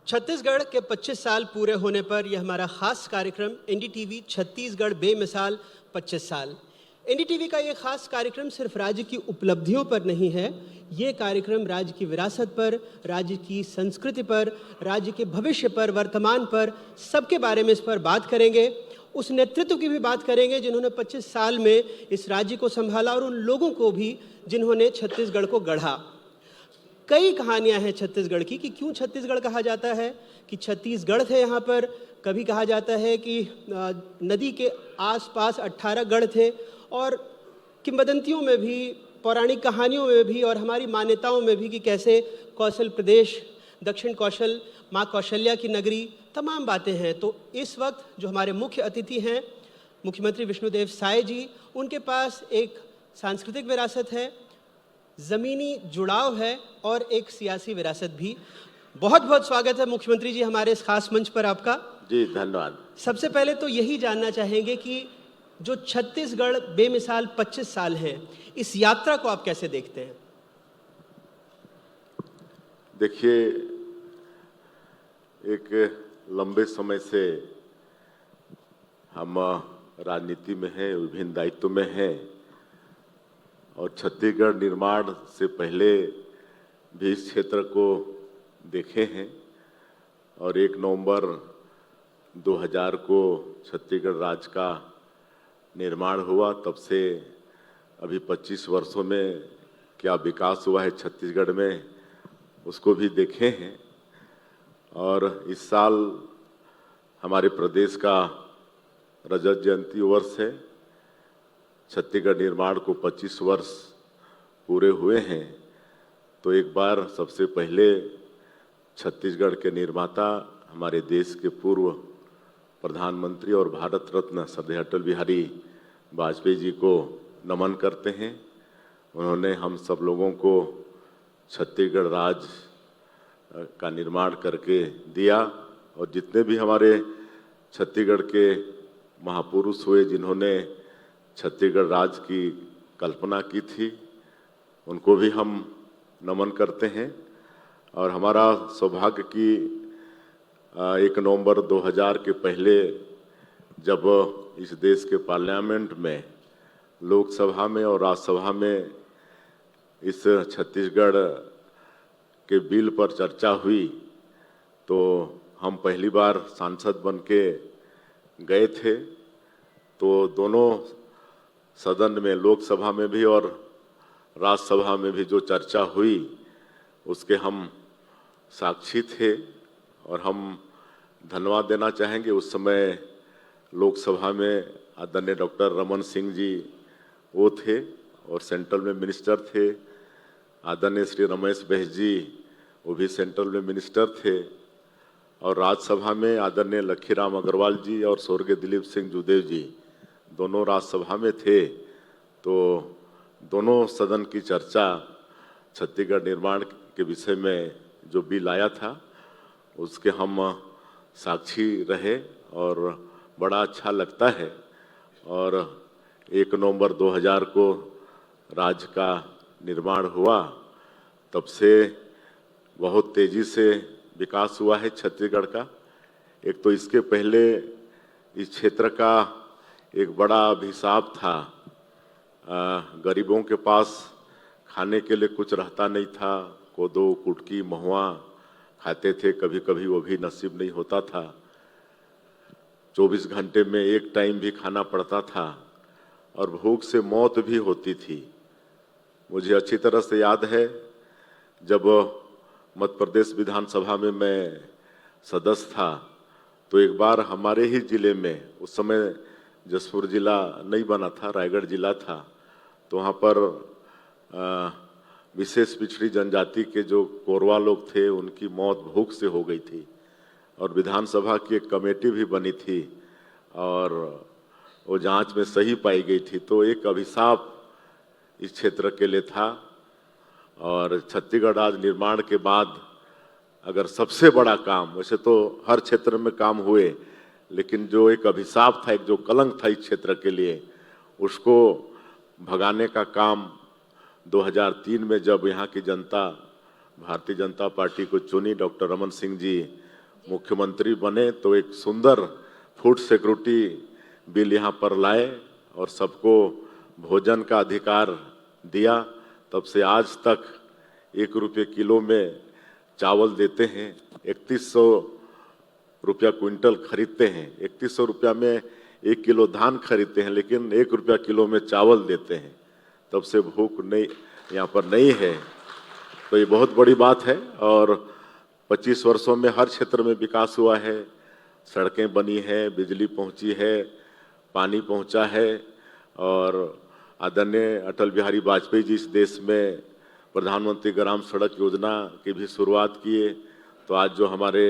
छत्तीसगढ़ के 25 साल पूरे होने पर यह हमारा खास कार्यक्रम एनडीटीवी छत्तीसगढ़ बेमिसाल 25 साल। एनडीटीवी का ये खास कार्यक्रम सिर्फ राज्य की उपलब्धियों पर नहीं है, ये कार्यक्रम राज्य की विरासत पर, राज्य की संस्कृति पर, राज्य के भविष्य पर, वर्तमान पर, सबके बारे में इस पर बात करेंगे। उस नेतृत्व की भी बात करेंगे जिन्होंने 25 साल में इस राज्य को संभाला और उन लोगों को भी जिन्होंने छत्तीसगढ़ को गढ़ा। कई कहानियां हैं छत्तीसगढ़ की कि क्यों छत्तीसगढ़ कहा जाता है, कि छत्तीसगढ़ थे यहाँ पर। कभी कहा जाता है कि नदी के आसपास 18 गढ़ थे, और किंवदंतियों में भी, पौराणिक कहानियों में भी और हमारी मान्यताओं में भी कि कैसे कौशल प्रदेश, दक्षिण कौशल, माँ कौशल्या की नगरी, तमाम बातें हैं। तो इस वक्त जो हमारे मुख्य अतिथि हैं मुख्यमंत्री विष्णुदेव साय जी, उनके पास एक सांस्कृतिक विरासत है, ज़मीनी जुड़ाव है और एक सियासी विरासत भी। बहुत बहुत स्वागत है मुख्यमंत्री जी हमारे इस खास मंच पर आपका। जी धन्यवाद। सबसे पहले तो यही जानना चाहेंगे कि जो छत्तीसगढ़ बेमिसाल 25 साल हैं, इस यात्रा को आप कैसे देखते हैं? देखिए, एक लंबे समय से हम राजनीति में हैं, विभिन्न दायित्व में हैं, और छत्तीसगढ़ निर्माण से पहले भी इस क्षेत्र को देखे हैं। और 1 नवंबर 2000 को छत्तीसगढ़ राज्य का निर्माण हुआ। तब से अभी 25 वर्षों में क्या विकास हुआ है छत्तीसगढ़ में, उसको भी देखे हैं। और इस साल हमारे प्रदेश का रजत जयंती वर्ष है। छत्तीसगढ़ निर्माण को 25 वर्ष पूरे हुए हैं। तो एक बार सबसे पहले छत्तीसगढ़ के निर्माता, हमारे देश के पूर्व प्रधानमंत्री और भारत रत्न श्रद्धेय अटल बिहारी वाजपेयी जी को नमन करते हैं। उन्होंने हम सब लोगों को छत्तीसगढ़ राज्य का निर्माण करके दिया, और जितने भी हमारे छत्तीसगढ़ के महापुरुष हुए जिन्होंने छत्तीसगढ़ राज्य की कल्पना की थी, उनको भी हम नमन करते हैं। और हमारा सौभाग्य कि 1 नवंबर 2000 के पहले जब इस देश के पार्लियामेंट में, लोकसभा में और राज्यसभा में इस छत्तीसगढ़ के बिल पर चर्चा हुई, तो हम पहली बार सांसद बन के गए थे। तो दोनों सदन में, लोकसभा में भी और राज्यसभा में भी जो चर्चा हुई, उसके हम साक्षी थे। और हम धन्यवाद देना चाहेंगे, उस समय लोकसभा में आदरणीय डॉक्टर रमन सिंह जी वो थे और सेंट्रल में मिनिस्टर थे। आदरणीय श्री रमेश बैस जी वो भी सेंट्रल में मिनिस्टर थे। और राज्यसभा में आदरणीय लखीराम अग्रवाल जी और स्वर्गीय दिलीप सिंह जूदेव जी दोनों राज्यसभा में थे। तो दोनों सदन की चर्चा छत्तीसगढ़ निर्माण के विषय में जो बिल आया था, उसके हम साक्षी रहे और बड़ा अच्छा लगता है। और 1 नवंबर 2000 को राज्य का निर्माण हुआ, तब से बहुत तेजी से विकास हुआ है छत्तीसगढ़ का। एक तो इसके पहले इस क्षेत्र का एक बड़ा अभिशाप था, गरीबों के पास खाने के लिए कुछ रहता नहीं था। कोदो, कुटकी, महुआ खाते थे, कभी कभी वो भी नसीब नहीं होता था। 24 घंटे में एक टाइम भी खाना पड़ता था और भूख से मौत भी होती थी। मुझे अच्छी तरह से याद है, जब मध्य प्रदेश विधानसभा में मैं सदस्य था, तो एक बार हमारे ही जिले में, उस समय जसपुर जिला नहीं बना था, रायगढ़ जिला था, तो वहाँ पर विशेष पिछड़ी जनजाति के जो कोरवा लोग थे, उनकी मौत भूख से हो गई थी। और विधानसभा की एक कमेटी भी बनी थी और वो जांच में सही पाई गई थी। तो एक अभिशाप इस क्षेत्र के लिए था। और छत्तीसगढ़ राज्य निर्माण के बाद अगर सबसे बड़ा काम, वैसे तो हर क्षेत्र में काम हुए, लेकिन जो एक अभिशाप था, एक जो कलंक था इस क्षेत्र के लिए, उसको भगाने का काम 2003 में जब यहाँ की जनता भारतीय जनता पार्टी को चुनी, डॉक्टर रमन सिंह जी मुख्यमंत्री बने तो एक सुंदर फूड सिक्योरिटी बिल यहाँ पर लाए और सबको भोजन का अधिकार दिया। तब से आज तक 1 रुपये किलो में चावल देते हैं, 3100 रुपया क्विंटल खरीदते हैं, 3100 रुपया में 1 किलो धान खरीदते हैं, लेकिन 1 रुपया किलो में चावल देते हैं। तब से भूख नहीं यहाँ पर नहीं है, तो ये बहुत बड़ी बात है। और 25 वर्षों में हर क्षेत्र में विकास हुआ है, सड़कें बनी हैं, बिजली पहुंची है, पानी पहुंचा है। और आदरणीय अटल बिहारी वाजपेयी जी इस देश में प्रधानमंत्री ग्राम सड़क योजना की भी शुरुआत किए, तो आज जो हमारे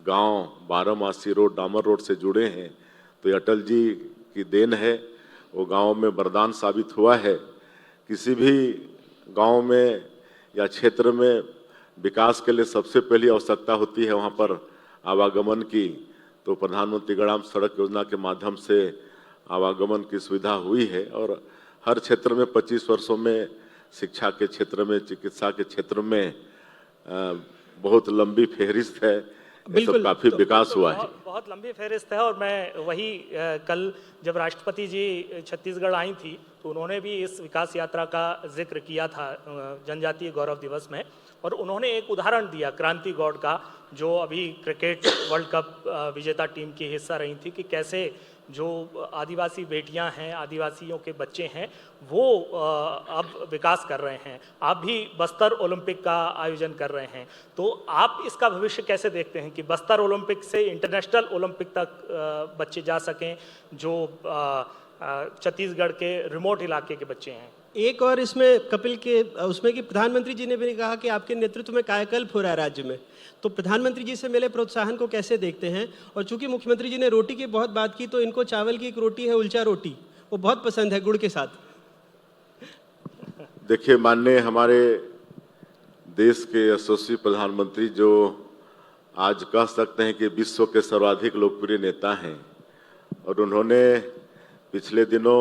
गांव 12 रोड डामर रोड से जुड़े हैं, तो ये अटल जी की देन है। वो गांव में वरदान साबित हुआ है। किसी भी गांव में या क्षेत्र में विकास के लिए सबसे पहली आवश्यकता होती है वहां पर आवागमन की, तो प्रधानमंत्री ग्राम सड़क योजना के माध्यम से आवागमन की सुविधा हुई है। और हर क्षेत्र में 25 वर्षों में शिक्षा के क्षेत्र में, चिकित्सा के क्षेत्र में बहुत लंबी फहरिस्त है। बिल्कुल, काफी विकास हुआ है। बहुत लंबी फहरिस्त है। और मैं वही कल जब राष्ट्रपति जी छत्तीसगढ़ आई थी तो उन्होंने भी इस विकास यात्रा का जिक्र किया था जनजातीय गौरव दिवस में, और उन्होंने एक उदाहरण दिया क्रांति गौड़ का, जो अभी क्रिकेट वर्ल्ड कप विजेता टीम की हिस्सा रही थी, कि कैसे जो आदिवासी बेटियां हैं, आदिवासियों के बच्चे हैं, वो अब विकास कर रहे हैं। आप भी बस्तर ओलंपिक का आयोजन कर रहे हैं, तो आप इसका भविष्य कैसे देखते हैं कि बस्तर ओलंपिक से इंटरनेशनल ओलंपिक तक बच्चे जा सकें, जो छत्तीसगढ़ के रिमोट इलाके के बच्चे हैं? एक और इसमें कपिल के उसमें कि प्रधानमंत्री जी ने भी कहा कि आपके नेतृत्व में कायाकल्प हो रहा है राज्य में, तो प्रधानमंत्री जी से मिले प्रोत्साहन को कैसे देखते हैं? और चूंकि मुख्यमंत्री जी ने रोटी की बहुत बात की, तो इनको चावल की एक रोटी है उलचा रोटी, वो बहुत पसंद है गुड़ के साथ। देखिए, माननीय हमारे देश के यशस्वी प्रधानमंत्री, जो आज कह सकते हैं कि विश्व के सर्वाधिक लोकप्रिय नेता हैं, और उन्होंने पिछले दिनों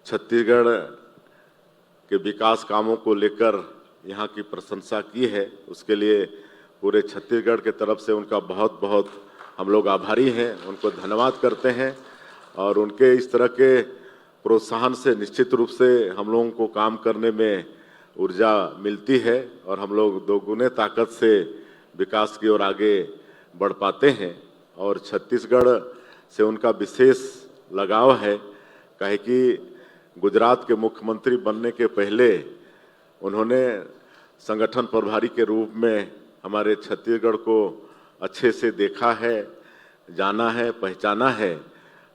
छत्तीसगढ़ के विकास कामों को लेकर यहाँ की प्रशंसा की है। उसके लिए पूरे छत्तीसगढ़ के तरफ से उनका बहुत बहुत हम लोग आभारी हैं, उनको धन्यवाद करते हैं। और उनके इस तरह के प्रोत्साहन से निश्चित रूप से हम लोगों को काम करने में ऊर्जा मिलती है, और हम लोग दोगुने ताकत से विकास की ओर आगे बढ़ पाते हैं। और छत्तीसगढ़ से उनका विशेष लगाव है, काहे कि गुजरात के मुख्यमंत्री बनने के पहले उन्होंने संगठन प्रभारी के रूप में हमारे छत्तीसगढ़ को अच्छे से देखा है, जाना है, पहचाना है।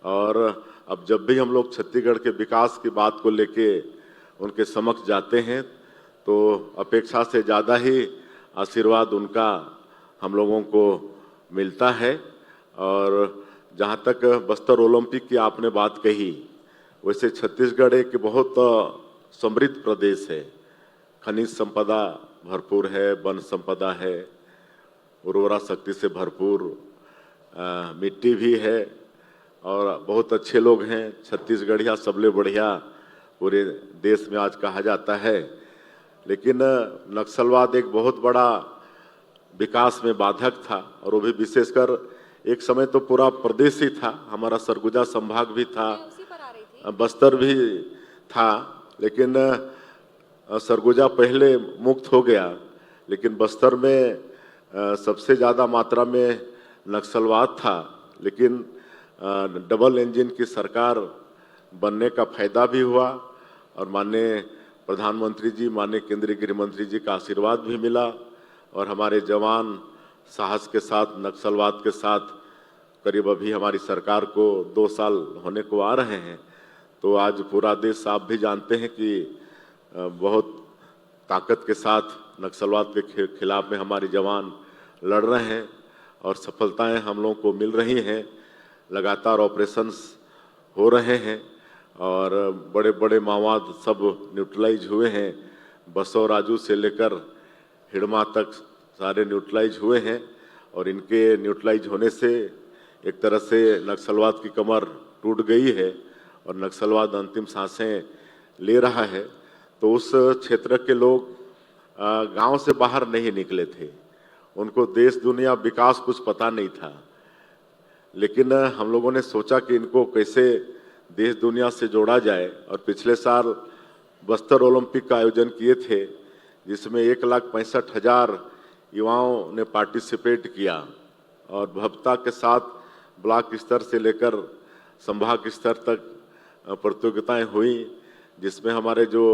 और अब जब भी हम लोग छत्तीसगढ़ के विकास की बात को लेके उनके समक्ष जाते हैं, तो अपेक्षा से ज़्यादा ही आशीर्वाद उनका हम लोगों को मिलता है। और जहाँ तक बस्तर ओलंपिक की आपने बात कही, वैसे छत्तीसगढ़ एक बहुत समृद्ध प्रदेश है। खनिज संपदा भरपूर है, वन संपदा है, उर्वरा शक्ति से भरपूर मिट्टी भी है, और बहुत अच्छे लोग हैं। छत्तीसगढ़िया सबले बढ़िया पूरे देश में आज कहा जाता है। लेकिन नक्सलवाद एक बहुत बड़ा विकास में बाधक था, और वो भी विशेषकर एक समय तो पूरा प्रदेश ही था, हमारा सरगुजा संभाग भी था, बस्तर भी था। लेकिन सरगुजा पहले मुक्त हो गया, लेकिन बस्तर में सबसे ज़्यादा मात्रा में नक्सलवाद था। लेकिन डबल इंजन की सरकार बनने का फायदा भी हुआ, और माननीय प्रधानमंत्री जी, माननीय केंद्रीय गृह मंत्री जी का आशीर्वाद भी मिला, और हमारे जवान साहस के साथ नक्सलवाद के साथ करीब अभी हमारी सरकार को 2 साल होने को आ रहे हैं। तो आज पूरा देश आप भी जानते हैं कि बहुत ताकत के साथ नक्सलवाद के खिलाफ में हमारे जवान लड़ रहे हैं, और सफलताएं हम लोगों को मिल रही हैं। लगातार ऑपरेशंस हो रहे हैं, और बड़े बड़े माओवाद सब न्यूट्रलाइज हुए हैं। बसव राजू से लेकर हिड़मा तक सारे न्यूट्रलाइज हुए हैं, और इनके न्यूट्रलाइज होने से एक तरह से नक्सलवाद की कमर टूट गई है, और नक्सलवाद अंतिम सांसें ले रहा है। तो उस क्षेत्र के लोग गांव से बाहर नहीं निकले थे, उनको देश दुनिया विकास कुछ पता नहीं था, लेकिन हम लोगों ने सोचा कि इनको कैसे देश दुनिया से जोड़ा जाए, और पिछले साल बस्तर ओलंपिक का आयोजन किए थे जिसमें 1,65,000 युवाओं ने पार्टिसिपेट किया और भव्यता के साथ ब्लॉक स्तर से लेकर संभाग स्तर तक प्रतियोगिताएं हुई, जिसमें हमारे जो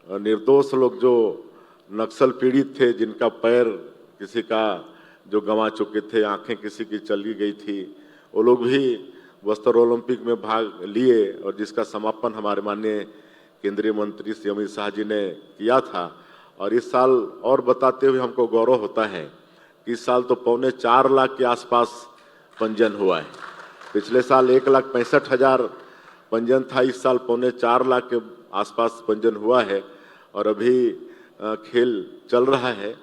निर्दोष लोग जो नक्सल पीड़ित थे, जिनका पैर किसी का जो गंवा चुके थे, आंखें किसी की चली गई थी, वो लोग भी बस्तर ओलंपिक में भाग लिए और जिसका समापन हमारे माननीय केंद्रीय मंत्री श्री अमित शाह जी ने किया था। और इस साल और बताते हुए हमको गौरव होता है कि इस साल तो 4.25 लाख के आसपास पंजीयन हुआ है। पिछले साल 1,65,000 पंजीयन था, इस साल 4.25 लाख के आसपास पंजीयन हुआ है। और अभी खेल चल रहा है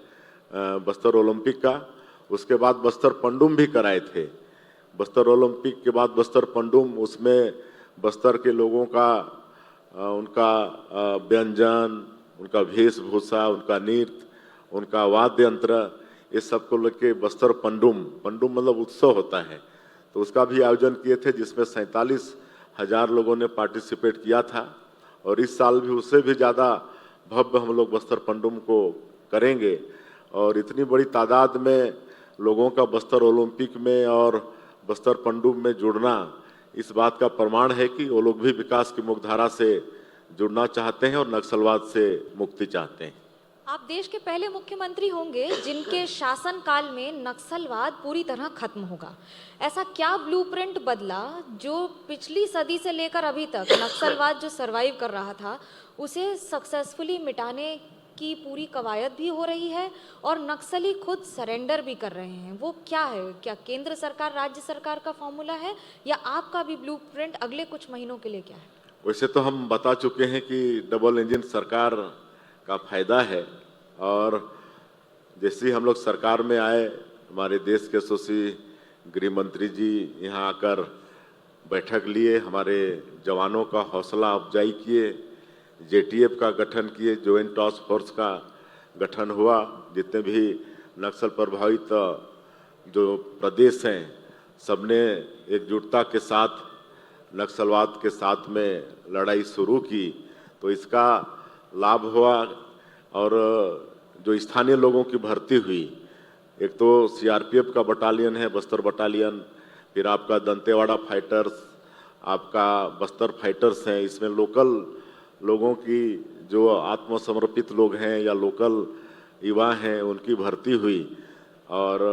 बस्तर ओलंपिक का। उसके बाद बस्तर पंडुम भी कराए थे। बस्तर ओलंपिक के बाद बस्तर पंडुम, उसमें बस्तर के लोगों का उनका व्यंजन, उनका वेशभूषा, उनका नृत्य, उनका वाद्य यंत्र, ये सब को लेके बस्तर पंडुम मतलब उत्सव होता है, तो उसका भी आयोजन किए थे जिसमें 47,000 लोगों ने पार्टिसिपेट किया था। और इस साल भी उससे भी ज़्यादा भव्य हम लोग बस्तर पंडुम को करेंगे। और इतनी बड़ी तादाद में लोगों का बस्तर ओलंपिक में और बस्तर पंडुम में जुड़ना इस बात का प्रमाण है कि वो लोग भी विकास की मुख्यधारा से जुड़ना चाहते हैं और नक्सलवाद से मुक्ति चाहते हैं। आप देश के पहले मुख्यमंत्री होंगे जिनके शासनकाल में नक्सलवाद पूरी तरह खत्म होगा। ऐसा क्या ब्लूप्रिंट बदला जो पिछली सदी से लेकर अभी तक नक्सलवाद जो सरवाइव कर रहा था उसे सक्सेसफुली मिटाने की पूरी कवायद भी हो रही है और नक्सली खुद सरेंडर भी कर रहे हैं? वो क्या है? क्या केंद्र सरकार, राज्य सरकार का फॉर्मूला है या आपका भी ब्लूप्रिंट अगले कुछ महीनों के लिए क्या है? वैसे तो हम बता चुके हैं कि डबल इंजन सरकार का फायदा है, और जैसे ही हम लोग सरकार में आए, हमारे देश के यशस्वी गृह मंत्री जी यहाँ आकर बैठक लिए, हमारे जवानों का हौसला अफजाई किए, JTF का गठन किए, जॉइंट टास्क फोर्स का गठन हुआ। जितने भी नक्सल प्रभावित जो प्रदेश हैं, सबने एकजुटता के साथ नक्सलवाद के साथ में लड़ाई शुरू की, तो इसका लाभ हुआ। और जो स्थानीय लोगों की भर्ती हुई, एक तो CRPF का बटालियन है, बस्तर बटालियन, फिर आपका दंतेवाड़ा फाइटर्स, आपका बस्तर फाइटर्स हैं। इसमें लोकल लोगों की जो आत्मसमर्पित लोग हैं या लोकल युवा हैं, उनकी भर्ती हुई और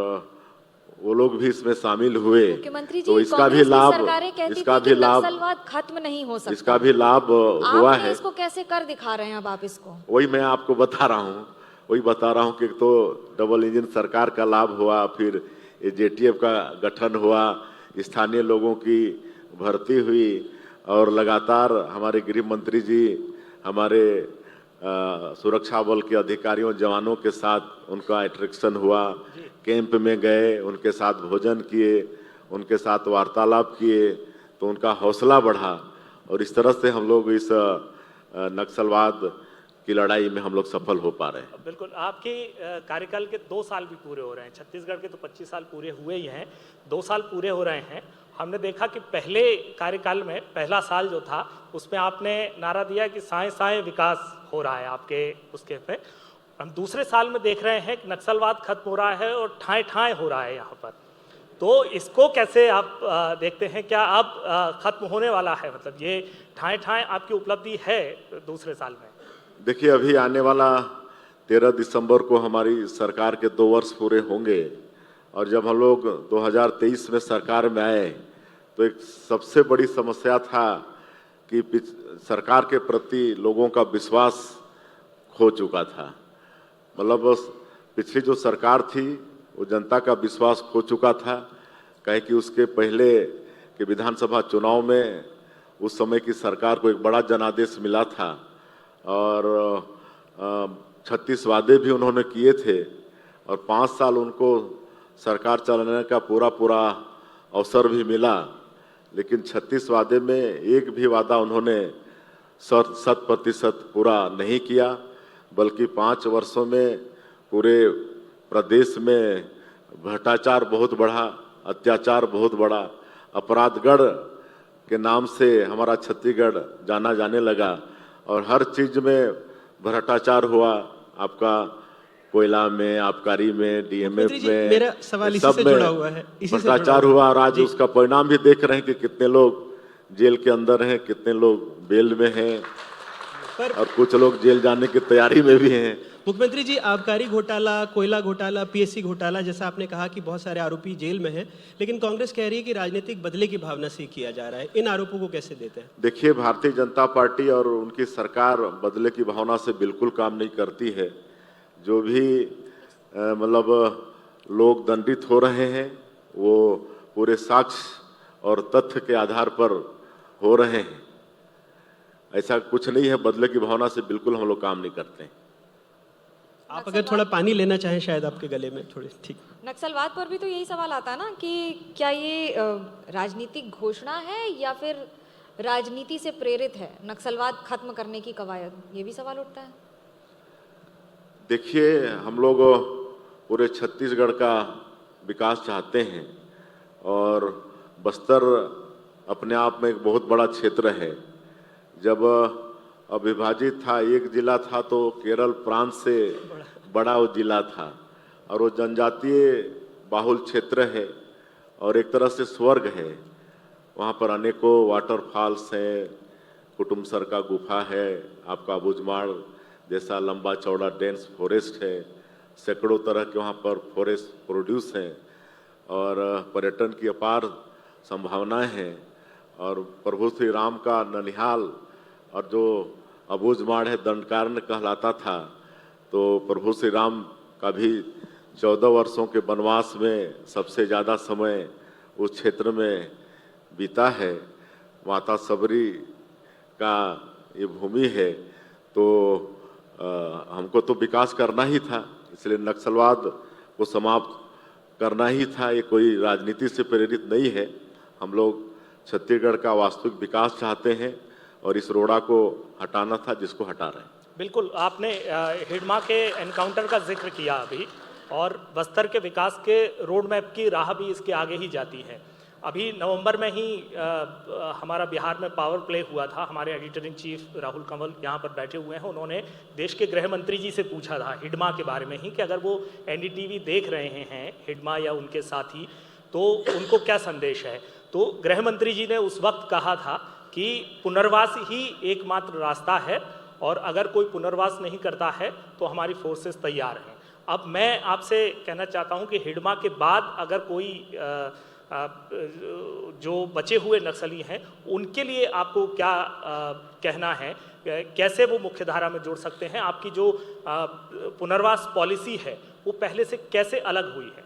वो लोग भी इसमें शामिल हुए। मुख्यमंत्री जी, तो इसका भी लाभ नक्सलवाद खत्म नहीं हो सकता, इसका भी लाभ हुआ है। इसको कैसे कर दिखा रहे हैं अब आप इसको? वही मैं आपको बता रहा हूँ कि तो डबल इंजन सरकार का लाभ हुआ, फिर JTF का गठन हुआ, स्थानीय लोगों की भर्ती हुई और लगातार हमारे गृह मंत्री जी हमारे सुरक्षा बल के अधिकारियों जवानों के साथ उनका इंटरेक्शन हुआ, कैंप में गए, उनके साथ भोजन किए, उनके साथ वार्तालाप किए, तो उनका हौसला बढ़ा और इस तरह से हम लोग इस नक्सलवाद की लड़ाई में हम लोग सफल हो पा रहे हैं। बिल्कुल, आपके कार्यकाल के 2 साल भी पूरे हो रहे हैं। छत्तीसगढ़ के तो 25 साल पूरे हुए ही हैं, 2 साल पूरे हो रहे हैं। हमने देखा कि पहले कार्यकाल में पहला साल जो था उसमें आपने नारा दिया कि साए साए विकास हो रहा है आपके उसके पे। हम दूसरे साल में देख रहे हैं कि नक्सलवाद खत्म हो रहा है और ठाए ठाए हो रहा है यहाँ पर। तो इसको कैसे आप देखते हैं? क्या अब खत्म होने वाला है? मतलब ये ठाए ठाए आपकी उपलब्धि है दूसरे साल में? देखिए, अभी आने वाला 13 दिसंबर को हमारी सरकार के 2 वर्ष पूरे होंगे और जब हम लोग 2023 में सरकार में आए तो एक सबसे बड़ी समस्या था कि सरकार के प्रति लोगों का विश्वास खो चुका था। मतलब पिछली जो सरकार थी वो जनता का विश्वास खो चुका था, कहे कि उसके पहले के विधानसभा चुनाव में उस समय की सरकार को एक बड़ा जनादेश मिला था और 36 वादे भी उन्होंने किए थे और 5 साल उनको सरकार चलाने का पूरा अवसर भी मिला, लेकिन 36 वादे में एक भी वादा उन्होंने 100% पूरा नहीं किया, बल्कि 5 वर्षों में पूरे प्रदेश में भ्रष्टाचार बहुत बढ़ा, अत्याचार बहुत बढ़ा, अपराधगढ़ के नाम से हमारा छत्तीसगढ़ जाना जाने लगा और हर चीज में भ्रष्टाचार हुआ। आपका कोयला में, आबकारी में, डीएमएफ मंत्री जी, में, मेरा सवाल इसी सब से में जुड़ा हुआ है, इसी से जुड़ा भ्रष्टाचार हुआ हुआ और आज उसका परिणाम भी देख रहे हैं कि कितने लोग जेल के अंदर हैं, कितने लोग बेल में हैं पर और कुछ लोग जेल जाने की तैयारी में भी हैं। मुख्यमंत्री जी, आबकारी घोटाला, कोयला घोटाला, पीएससी घोटाला, जैसा आपने कहा कि बहुत सारे आरोपी जेल में हैं, लेकिन कांग्रेस कह रही है कि राजनीतिक बदले की भावना से किया जा रहा है। इन आरोपों को कैसे देते हैं? देखिए, भारतीय जनता पार्टी और उनकी सरकार बदले की भावना से बिल्कुल काम नहीं करती है। जो भी मतलब लोग दंडित हो रहे हैं वो पूरे साक्ष्य और तथ्य के आधार पर हो रहे हैं। ऐसा कुछ नहीं है, बदले की भावना से बिल्कुल हम लोग काम नहीं करते हैं। आप अगर थोड़ा पानी लेना चाहें शायद आपके गले में थोड़ी, ठीक। नक्सलवाद पर भी तो यही सवाल आता है ना कि क्या ये राजनीतिक घोषणा है या फिर राजनीति से प्रेरित है? नक्सलवाद खत्म करने की कवायद, ये भी सवाल उठता है। देखिए, हम लोग पूरे छत्तीसगढ़ का विकास चाहते हैं और बस्तर अपने आप में एक बहुत बड़ा क्षेत्र है। जब अविभाजित था, एक जिला था, तो केरल प्रांत से बड़ा वो जिला था और वो जनजातीय बाहुल क्षेत्र है और एक तरह से स्वर्ग है। वहाँ पर अनेकों वाटरफॉल्स हैं, कुटुमसर का गुफा है, आपका अबूझमाड़ जैसा लंबा चौड़ा डेंस फॉरेस्ट है, सैकड़ों तरह के वहाँ पर फॉरेस्ट प्रोड्यूस हैं और पर्यटन की अपार संभावनाएं हैं। और प्रभु श्री राम का ननिहाल और जो अबूझमाड़ है दंडकारण्य कहलाता था, तो प्रभु श्री राम का भी 14 वर्षों के वनवास में सबसे ज़्यादा समय उस क्षेत्र में बीता है। माता सबरी का ये भूमि है, तो हमको तो विकास करना ही था, इसलिए नक्सलवाद को समाप्त करना ही था। ये कोई राजनीति से प्रेरित नहीं है। हम लोग छत्तीसगढ़ का वास्तविक विकास चाहते हैं और इस रोड़ा को हटाना था, जिसको हटा रहे हैं। बिल्कुल, आपने हिडमा के एनकाउंटर का जिक्र किया अभी, और बस्तर के विकास के रोड मैप की राह भी इसके आगे ही जाती है। अभी नवंबर में ही हमारा बिहार में पावर प्ले हुआ था। हमारे editor in chief Rahul Kanwal यहाँ पर बैठे हुए हैं। उन्होंने देश के गृह मंत्री जी से पूछा था हिडमा के बारे में ही कि अगर वो एनडीटीवी देख रहे हैं, हिडमा या उनके साथी, तो उनको क्या संदेश है। तो गृह मंत्री जी ने उस वक्त कहा था कि पुनर्वास ही एकमात्र रास्ता है और अगर कोई पुनर्वास नहीं करता है तो हमारी फोर्सेस तैयार हैं। अब मैं आपसे कहना चाहता हूं कि हिडमा के बाद अगर कोई जो बचे हुए नक्सली हैं उनके लिए आपको क्या कहना है, कैसे वो मुख्यधारा में जोड़ सकते हैं? आपकी जो पुनर्वास पॉलिसी है वो पहले से कैसे अलग हुई है?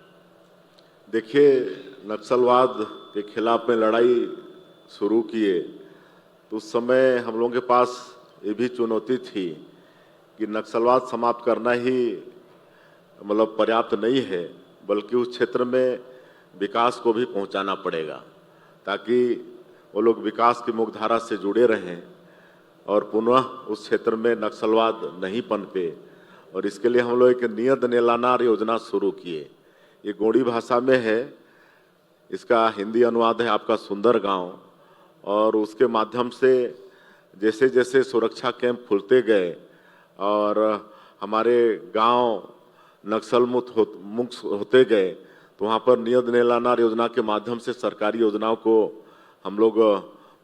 देखिए, नक्सलवाद के खिलाफ में लड़ाई शुरू किए तो उस समय हम लोगों के पास ये भी चुनौती थी कि नक्सलवाद समाप्त करना ही मतलब पर्याप्त नहीं है, बल्कि उस क्षेत्र में विकास को भी पहुंचाना पड़ेगा ताकि वो लोग विकास की मुख्यधारा से जुड़े रहें और पुनः उस क्षेत्र में नक्सलवाद नहीं पनपे। और इसके लिए हम लोग एक नियत नेलानार योजना शुरू किए। ये गोंडी भाषा में है, इसका हिंदी अनुवाद है आपका सुंदर गांव। और उसके माध्यम से जैसे जैसे सुरक्षा कैंप खुलते गए और हमारे गांव नक्सल मुक्त होते गए, तो वहाँ पर नियत नेलानार योजना के माध्यम से सरकारी योजनाओं को हम लोग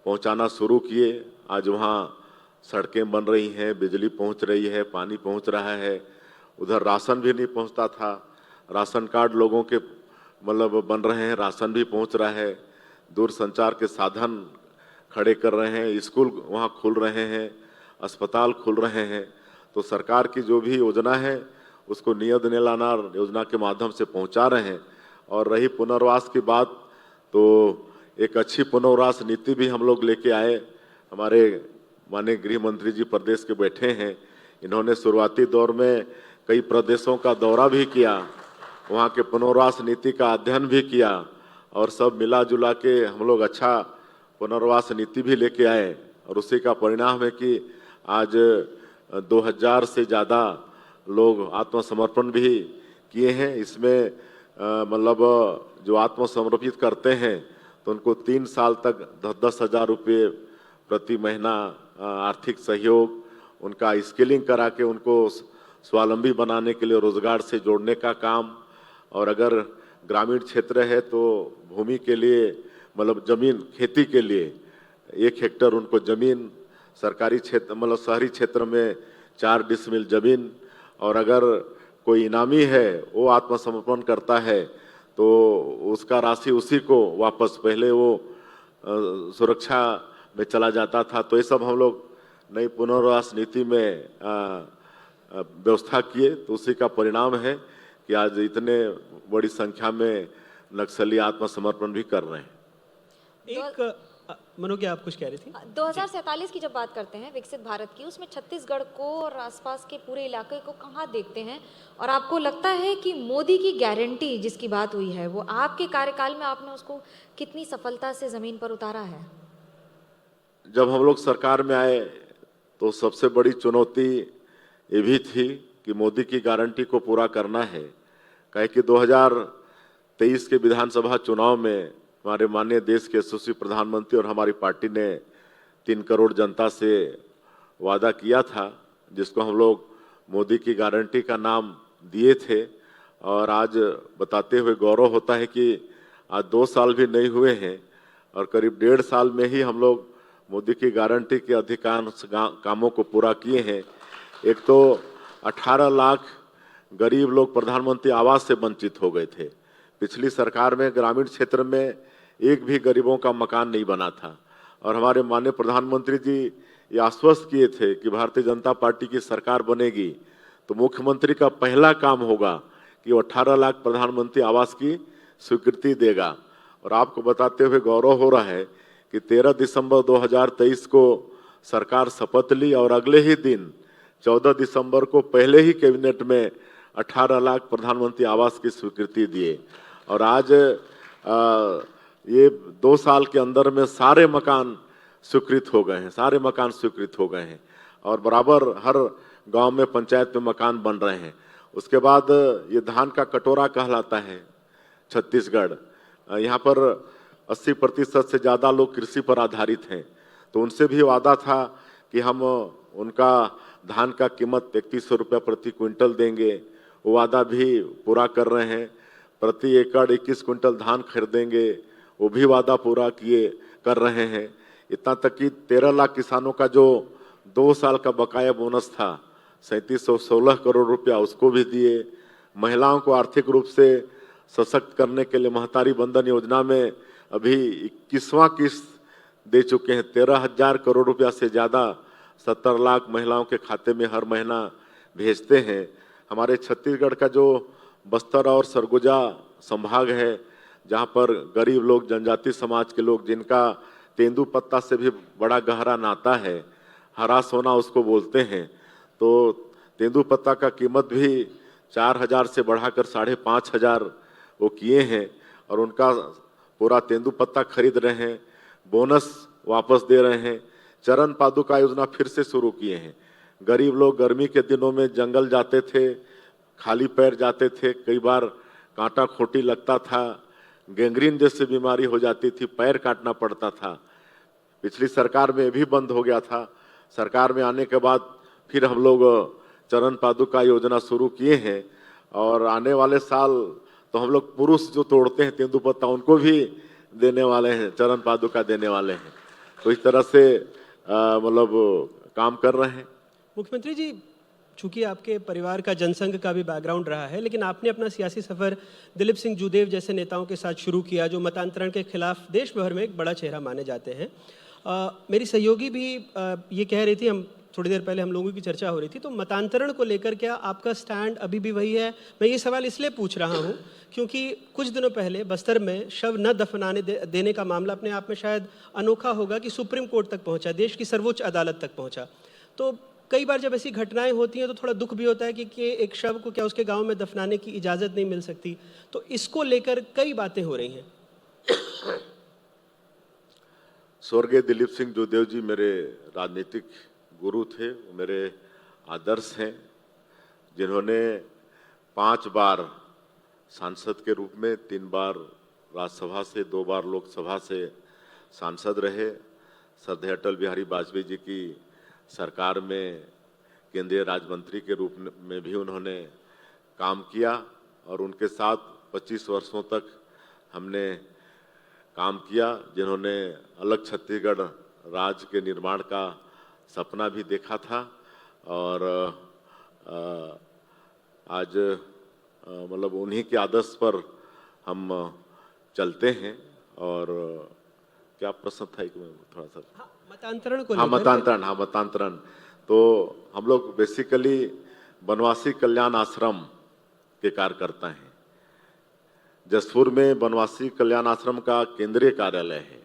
पहुँचाना शुरू किए। आज वहाँ सड़कें बन रही हैं, बिजली पहुँच रही है, पानी पहुँच रहा है। उधर राशन भी नहीं पहुँचता था, राशन कार्ड लोगों के मतलब बन रहे हैं, राशन भी पहुँच रहा है। दूर संचार के साधन खड़े कर रहे हैं, स्कूल वहाँ खुल रहे हैं, अस्पताल खुल रहे हैं। तो सरकार की जो भी योजना है उसको नियत नेलानार योजना के माध्यम से पहुँचा रहे हैं। और रही पुनर्वास की बात, तो एक अच्छी पुनर्वास नीति भी हम लोग लेके आए। हमारे माननीय गृह मंत्री जी प्रदेश के बैठे हैं, इन्होंने शुरुआती दौर में कई प्रदेशों का दौरा भी किया, वहाँ के पुनर्वास नीति का अध्ययन भी किया और सब मिला जुला के हम लोग अच्छा पुनर्वास नीति भी लेके आए। और उसी का परिणाम है कि आज 2000 से ज़्यादा लोग आत्मसमर्पण भी किए हैं। इसमें मतलब जो आत्मसमर्पित करते हैं तो उनको 3 साल तक 10,000 रुपये प्रति महीना आर्थिक सहयोग, उनका स्किलिंग करा के उनको स्वावलंबी बनाने के लिए रोजगार से जोड़ने का काम, और अगर ग्रामीण क्षेत्र है तो भूमि के लिए मतलब जमीन खेती के लिए 1 हेक्टेयर उनको जमीन, सरकारी क्षेत्र मतलब शहरी क्षेत्र में 4 डिसमिल जमीन, और अगर कोई इनामी है वो आत्मसमर्पण करता है तो उसका राशि उसी को वापस, पहले वो सुरक्षा में चला जाता था। तो ये सब हम लोग नई पुनर्वास नीति में व्यवस्था किए, तो उसी का परिणाम है कि आज इतने बड़ी संख्या में नक्सली आत्मसमर्पण भी कर रहे हैं। एक मनोज, क्या आप कुछ कह रही थी? 2047 की जब बात करते हैं विकसित भारत की, उसमें छत्तीसगढ़ को और आसपास के पूरे इलाके को कहाँ देखते हैं? और आपको लगता है कि मोदी की गारंटी जिसकी बात हुई है वो आपके कार्यकाल में आपने उसको कितनी सफलता से ज़मीन पर उतारा है? जब हम लोग सरकार में आए तो सबसे बड़ी चुनौती ये भी थी कि मोदी की गारंटी को पूरा करना है। काहे कि 2023 के विधानसभा चुनाव में हमारे माननीय देश के यशस्वी प्रधानमंत्री और हमारी पार्टी ने 3 करोड़ जनता से वादा किया था, जिसको हम लोग मोदी की गारंटी का नाम दिए थे। और आज बताते हुए गौरव होता है कि आज 2 साल भी नहीं हुए हैं और करीब 1.5 साल में ही हम लोग मोदी की गारंटी के अधिकांश कामों को पूरा किए हैं। एक तो 18 लाख गरीब लोग प्रधानमंत्री आवास से वंचित हो गए थे। पिछली सरकार में ग्रामीण क्षेत्र में एक भी गरीबों का मकान नहीं बना था, और हमारे माननीय प्रधानमंत्री जी ये आश्वस्त किए थे कि भारतीय जनता पार्टी की सरकार बनेगी तो मुख्यमंत्री का पहला काम होगा कि वो 18 लाख प्रधानमंत्री आवास की स्वीकृति देगा। और आपको बताते हुए गौरव हो रहा है कि 13 दिसंबर 2023 को सरकार शपथ ली और अगले ही दिन 14 दिसंबर को पहले ही कैबिनेट में 18 लाख प्रधानमंत्री आवास की स्वीकृति दिए। और आज ये 2 साल के अंदर में सारे मकान स्वीकृत हो गए हैं, सारे मकान स्वीकृत हो गए हैं, और बराबर हर गांव में पंचायत में मकान बन रहे हैं। उसके बाद ये धान का कटोरा कहलाता है छत्तीसगढ़, यहाँ पर 80% से ज़्यादा लोग कृषि पर आधारित हैं, तो उनसे भी वादा था कि हम उनका धान का कीमत 3100 रुपये प्रति क्विंटल देंगे। वो वादा भी पूरा कर रहे हैं। प्रति एकड़ 21 क्विंटल धान खरीदेंगे, वो भी वादा पूरा कर रहे हैं। इतना तक कि 13 लाख किसानों का जो 2 साल का बकाया बोनस था 3716 करोड़ रुपया, उसको भी दिए। महिलाओं को आर्थिक रूप से सशक्त करने के लिए महतारी बंधन योजना में अभी 21वां किस्त दे चुके हैं। 13,000 करोड़ रुपया से ज़्यादा 70 लाख महिलाओं के खाते में हर महीना भेजते हैं। हमारे छत्तीसगढ़ का जो बस्तर और सरगुजा संभाग है, जहाँ पर गरीब लोग, जनजाति समाज के लोग, जिनका तेंदुपत्ता से भी बड़ा गहरा नाता है, हरा सोना उसको बोलते हैं, तो तेंदुपत्ता का कीमत भी 4,000 से बढ़ाकर 5,500 वो किए हैं, और उनका पूरा तेंदुपत्ता खरीद रहे हैं, बोनस वापस दे रहे हैं। चरण पादुका योजना फिर से शुरू किए हैं। गरीब लोग गर्मी के दिनों में जंगल जाते थे, खाली पैर जाते थे, कई बार कांटा खोटी लगता था, गैंग्रीन जैसी बीमारी हो जाती थी, पैर काटना पड़ता था। पिछली सरकार में भी बंद हो गया था। सरकार में आने के बाद फिर हम लोग चरण पादुका योजना शुरू किए हैं, और आने वाले साल तो हम लोग पुरुष जो तोड़ते हैं तेंदुपत्ता, उनको भी देने वाले हैं, चरण पादुका देने वाले हैं। तो इस तरह से मतलब काम कर रहे हैं। मुख्यमंत्री जी, चूंकि आपके परिवार का जनसंघ का भी बैकग्राउंड रहा है, लेकिन आपने अपना सियासी सफ़र दिलीप सिंह जूदेव जैसे नेताओं के साथ शुरू किया, जो मतांतरण के खिलाफ देश भर में एक बड़ा चेहरा माने जाते हैं। मेरी सहयोगी भी ये कह रही थी, हम थोड़ी देर पहले हम लोगों की चर्चा हो रही थी, तो मतांतरण को लेकर क्या आपका स्टैंड अभी भी वही है? मैं ये सवाल इसलिए पूछ रहा हूँ क्योंकि कुछ दिनों पहले बस्तर में शव न दफनाने देने का मामला अपने आप में शायद अनोखा होगा कि सुप्रीम कोर्ट तक पहुँचा, देश की सर्वोच्च अदालत तक पहुँचा। तो कई बार जब ऐसी घटनाएं होती हैं तो थोड़ा दुख भी होता है कि एक शव को क्या उसके गांव में दफनाने की इजाज़त नहीं मिल सकती। तो इसको लेकर कई बातें हो रही हैं। स्वर्गीय दिलीप सिंह जूदेव जी मेरे राजनीतिक गुरु थे, मेरे आदर्श हैं, जिन्होंने 5 बार सांसद के रूप में, 3 बार राज्यसभा से, 2 बार लोकसभा से सांसद रहे। श्रद्धेय अटल बिहारी वाजपेयी जी की सरकार में केंद्रीय राज्य मंत्री के रूप में भी उन्होंने काम किया और उनके साथ 25 वर्षों तक हमने काम किया, जिन्होंने अलग छत्तीसगढ़ राज्य के निर्माण का सपना भी देखा था। और आज मतलब उन्हीं के आदर्श पर हम चलते हैं। और क्या प्रश्न था एक में थोड़ा सा? मतांतरण को हाँ, लेकर मतांतरण। तो हम लोग बेसिकली वनवासी कल्याण आश्रम के कार्यकर्ता हैं। जसपुर में वनवासी कल्याण आश्रम का केंद्रीय कार्यालय है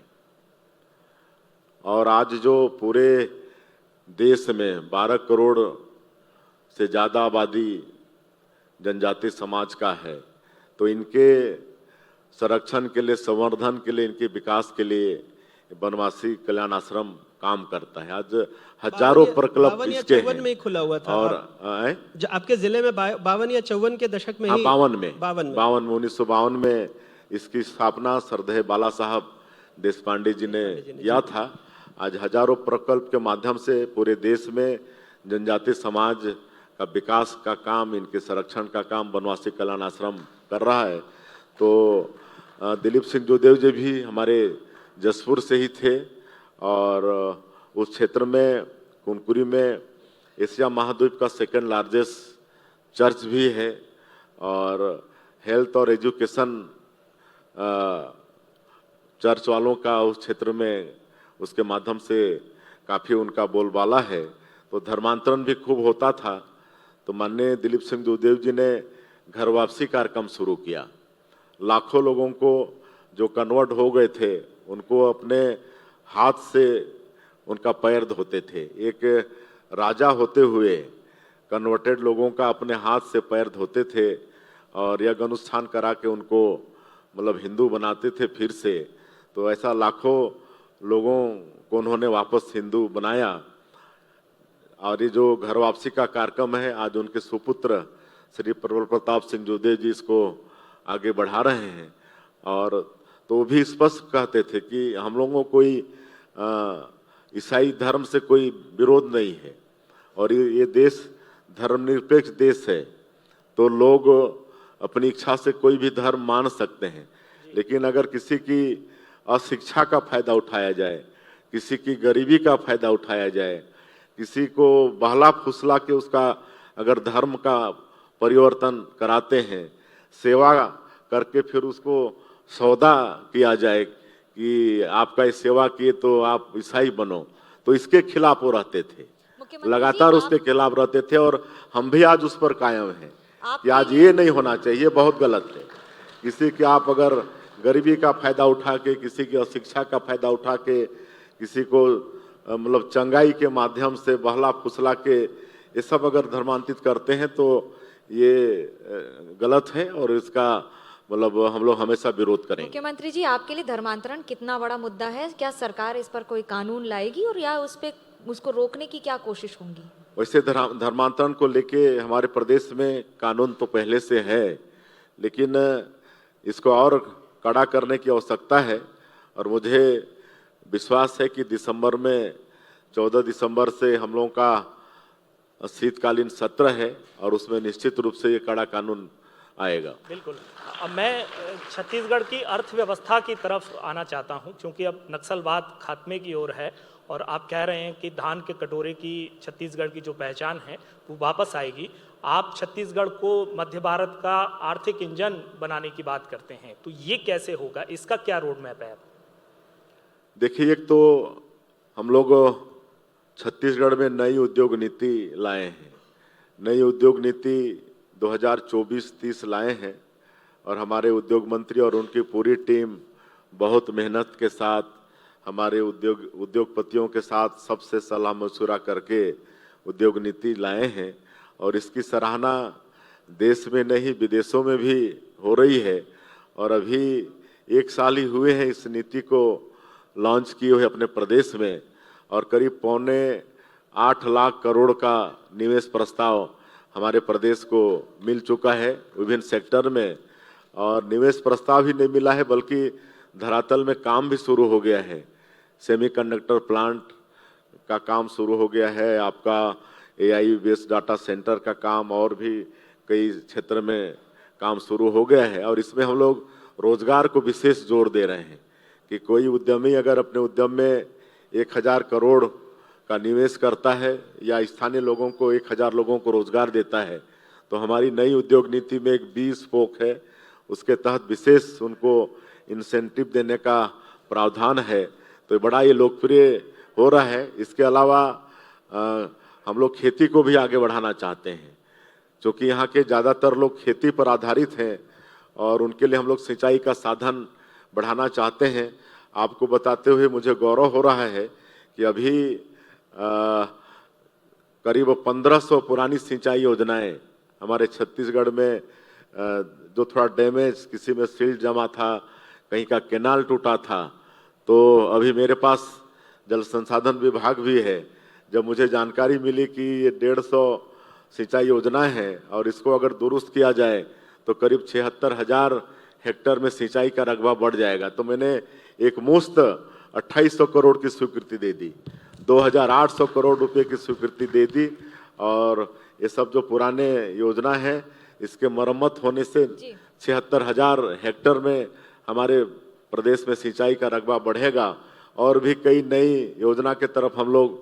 और आज जो पूरे देश में 12 करोड़ से ज़्यादा आबादी जनजाति समाज का है, तो इनके संरक्षण के लिए, संवर्धन के लिए, इनके विकास के लिए वनवासी कल्याण आश्रम काम करता है। आज हजारों प्रकल्प 52 या इसके 54 हैं। में ही खुला हुआ था। और आपके जिले में 52 या 54 के दशक में हाँ, ही 52 में 1952 में इसकी स्थापना श्रद्धेय बाला साहब देशपांडे जी ने किया था। आज हजारों प्रकल्प के माध्यम से पूरे देश में जनजाति समाज का विकास का काम, इनके संरक्षण का काम वनवासी कल्याण आश्रम कर रहा है। तो दिलीप सिंह जोदेव जी भी हमारे जसपुर से ही थे और उस क्षेत्र में कुनकुरी में एशिया महाद्वीप का सेकंड लार्जेस्ट चर्च भी है और हेल्थ और एजुकेशन चर्च वालों का उस क्षेत्र में उसके माध्यम से काफ़ी उनका बोलबाला है। तो धर्मांतरण भी खूब होता था। तो माननीय दिलीप सिंह जोदेव जी ने घर वापसी कार्यक्रम शुरू किया। लाखों लोगों को जो कन्वर्ट हो गए थे उनको अपने हाथ से उनका पैर धोते थे। एक राजा होते हुए कन्वर्टेड लोगों का अपने हाथ से पैर धोते थे और यज्ञ अनुष्ठान करा के उनको मतलब हिंदू बनाते थे फिर से। तो ऐसा लाखों लोगों को उन्होंने वापस हिंदू बनाया। और ये जो घर वापसी का कार्यक्रम है, आज उनके सुपुत्र श्री प्रबल प्रताप सिंह जोदेव जी इसको आगे बढ़ा रहे हैं। और तो वो भी स्पष्ट कहते थे कि हम लोगों को कोई ईसाई धर्म से कोई विरोध नहीं है और ये देश धर्मनिरपेक्ष देश है, तो लोग अपनी इच्छा से कोई भी धर्म मान सकते हैं। लेकिन अगर किसी की अशिक्षा का फायदा उठाया जाए, किसी की गरीबी का फायदा उठाया जाए, किसी को बहला फुसला के उसका अगर धर्म का परिवर्तन कराते हैं, सेवा करके फिर उसको सौदा किया जाए कि आपका इस सेवा किए तो आप ईसाई बनो, तो इसके खिलाफ वो रहते थे, लगातार उसके खिलाफ रहते थे। और हम भी आज उस पर कायम हैं कि आज ये नहीं होना चाहिए, बहुत गलत है। किसी के आप अगर गरीबी का फायदा उठा के, किसी की अशिक्षा का फायदा उठा के, किसी को मतलब चंगाई के माध्यम से बहला फुसला के ये सब अगर धर्मांतरित करते हैं तो ये गलत है और इसका मतलब हम लोग हमेशा विरोध करेंगे। मुख्यमंत्री जी, आपके लिए धर्मांतरण कितना बड़ा मुद्दा है? क्या सरकार इस पर कोई कानून लाएगी और या उस पे उसको रोकने की क्या कोशिश होगी? वैसे धर्मांतरण को लेके हमारे प्रदेश में कानून तो पहले से है, लेकिन इसको और कड़ा करने की आवश्यकता है। और मुझे विश्वास है कि दिसंबर में 14 दिसंबर से हम लोगों का शीतकालीन सत्र है और उसमें निश्चित रूप से ये कड़ा कानून आएगा। बिल्कुल। अब मैं छत्तीसगढ़ की अर्थव्यवस्था की तरफ आना चाहता हूं, क्योंकि अब नक्सलवाद खात्मे की ओर है और आप कह रहे हैं कि धान के कटोरे की छत्तीसगढ़ की जो पहचान है वो वापस आएगी। आप छत्तीसगढ़ को मध्य भारत का आर्थिक इंजन बनाने की बात करते हैं, तो ये कैसे होगा? इसका क्या रोड मैप है? देखिए, एक तो हम लोग छत्तीसगढ़ में नई उद्योग नीति लाए हैं। नई उद्योग नीति 2024-30 लाए हैं और हमारे उद्योग मंत्री और उनकी पूरी टीम बहुत मेहनत के साथ हमारे उद्योगपतियों के साथ सबसे सलाह मशुरा करके उद्योग नीति लाए हैं और इसकी सराहना देश में नहीं विदेशों में भी हो रही है। और अभी 1 साल ही हुए हैं इस नीति को लॉन्च किए हुए अपने प्रदेश में और करीब 8.25 लाख करोड़ का निवेश प्रस्ताव हमारे प्रदेश को मिल चुका है विभिन्न सेक्टर में, और निवेश प्रस्ताव ही नहीं मिला है बल्कि धरातल में काम भी शुरू हो गया है। सेमीकंडक्टर प्लांट का काम शुरू हो गया है, आपका एआई बेस्ड डाटा सेंटर का काम और भी कई क्षेत्र में काम शुरू हो गया है। और इसमें हम लोग रोजगार को विशेष जोर दे रहे हैं कि कोई उद्यमी अगर अपने उद्यम में 1000 करोड़ का निवेश करता है या स्थानीय लोगों को 1000 लोगों को रोजगार देता है, तो हमारी नई उद्योग नीति में एक 20 स्पोक है, उसके तहत विशेष उनको इंसेंटिव देने का प्रावधान है। तो बड़ा ये लोकप्रिय हो रहा है। इसके अलावा हम लोग खेती को भी आगे बढ़ाना चाहते हैं, क्योंकि यहाँ के ज़्यादातर लोग खेती पर आधारित हैं और उनके लिए हम लोग सिंचाई का साधन बढ़ाना चाहते हैं। आपको बताते हुए मुझे गौरव हो रहा है कि अभी करीब 1500 पुरानी सिंचाई योजनाएं हमारे छत्तीसगढ़ में, जो थोड़ा डैमेज, किसी में सिल्ट जमा था, कहीं का कैनाल टूटा था, तो अभी मेरे पास जल संसाधन विभाग भी है। जब मुझे जानकारी मिली कि ये 150 सिंचाई योजनाएं हैं और इसको अगर दुरुस्त किया जाए तो करीब 76,000 हेक्टेयर में सिंचाई का रकबा बढ़ जाएगा, तो मैंने एक मुश्त 2800 करोड़ की स्वीकृति दे दी, 2800 करोड़ रुपए की स्वीकृति दे दी। और ये सब जो पुराने योजना है, इसके मरम्मत होने से 76,000 हेक्टेयर में हमारे प्रदेश में सिंचाई का रकबा बढ़ेगा। और भी कई नई योजना के तरफ हम लोग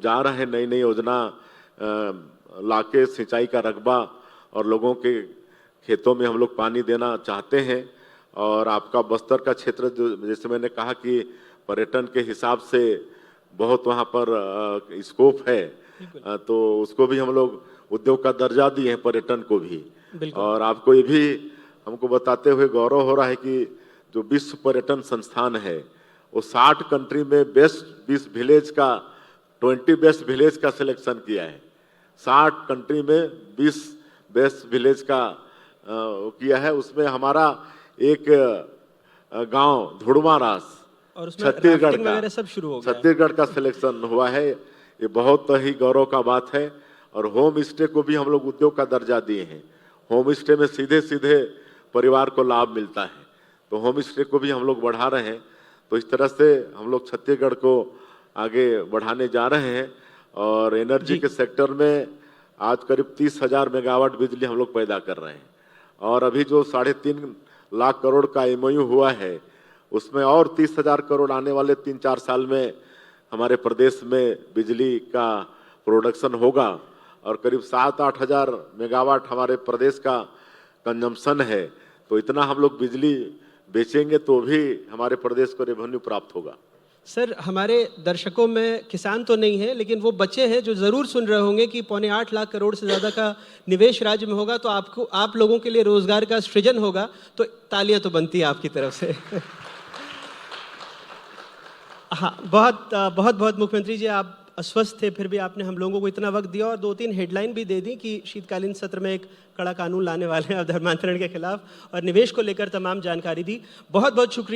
जा रहे हैं, नई नई योजना लाके सिंचाई का रकबा और लोगों के खेतों में हम लोग पानी देना चाहते हैं। और आपका बस्तर का क्षेत्र, जो जैसे मैंने कहा कि पर्यटन के हिसाब से बहुत वहाँ पर स्कोप है, तो उसको भी हम लोग उद्योग का दर्जा दिए हैं, पर्यटन को भी। और आपको ये भी हमको बताते हुए गौरव हो रहा है कि जो विश्व पर्यटन संस्थान है, वो 60 कंट्री में बेस्ट 20 विलेज का 20 बेस्ट विलेज का सिलेक्शन किया है। 60 कंट्री में 20 बेस्ट विलेज का किया है। उसमें हमारा एक गांव धुड़मा रास और उसमें छत्तीसगढ़ राफ्टिंग वगैरह सब शुरू हो गया है। छत्तीसगढ़ का सिलेक्शन हुआ है। ये बहुत ही गौरव का बात है। और होम स्टे को भी हम लोग उद्योग का दर्जा दिए हैं। होम स्टे में सीधे सीधे परिवार को लाभ मिलता है, तो होम स्टे को भी हम लोग बढ़ा रहे हैं। तो इस तरह से हम लोग छत्तीसगढ़ को आगे बढ़ाने जा रहे हैं। और एनर्जी के सेक्टर में आज करीब 30,000 मेगावाट बिजली हम लोग पैदा कर रहे हैं। और अभी जो 3.5 लाख करोड़ का MOU हुआ है, उसमें और 30,000 करोड़ आने वाले 3-4 साल में हमारे प्रदेश में बिजली का प्रोडक्शन होगा। और करीब 7-8 हज़ार मेगावाट हमारे प्रदेश का कंजम्पशन है। तो इतना हम लोग बिजली बेचेंगे तो भी हमारे प्रदेश को रेवेन्यू प्राप्त होगा। सर, हमारे दर्शकों में किसान तो नहीं है, लेकिन वो बच्चे हैं जो ज़रूर सुन रहे होंगे कि 8.25 लाख करोड़ से ज़्यादा का निवेश राज्य में होगा, तो आप लोगों के लिए रोजगार का सृजन होगा, तो तालियां तो बनती है आपकी तरफ से। हाँ, बहुत मुख्यमंत्री जी, आप अस्वस्थ थे, फिर भी आपने हम लोगों को इतना वक्त दिया और 2-3 हेडलाइन भी दे दी कि शीतकालीन सत्र में एक कड़ा कानून लाने वाले हैं धर्मांतरण के खिलाफ, और निवेश को लेकर तमाम जानकारी दी। बहुत बहुत शुक्रिया।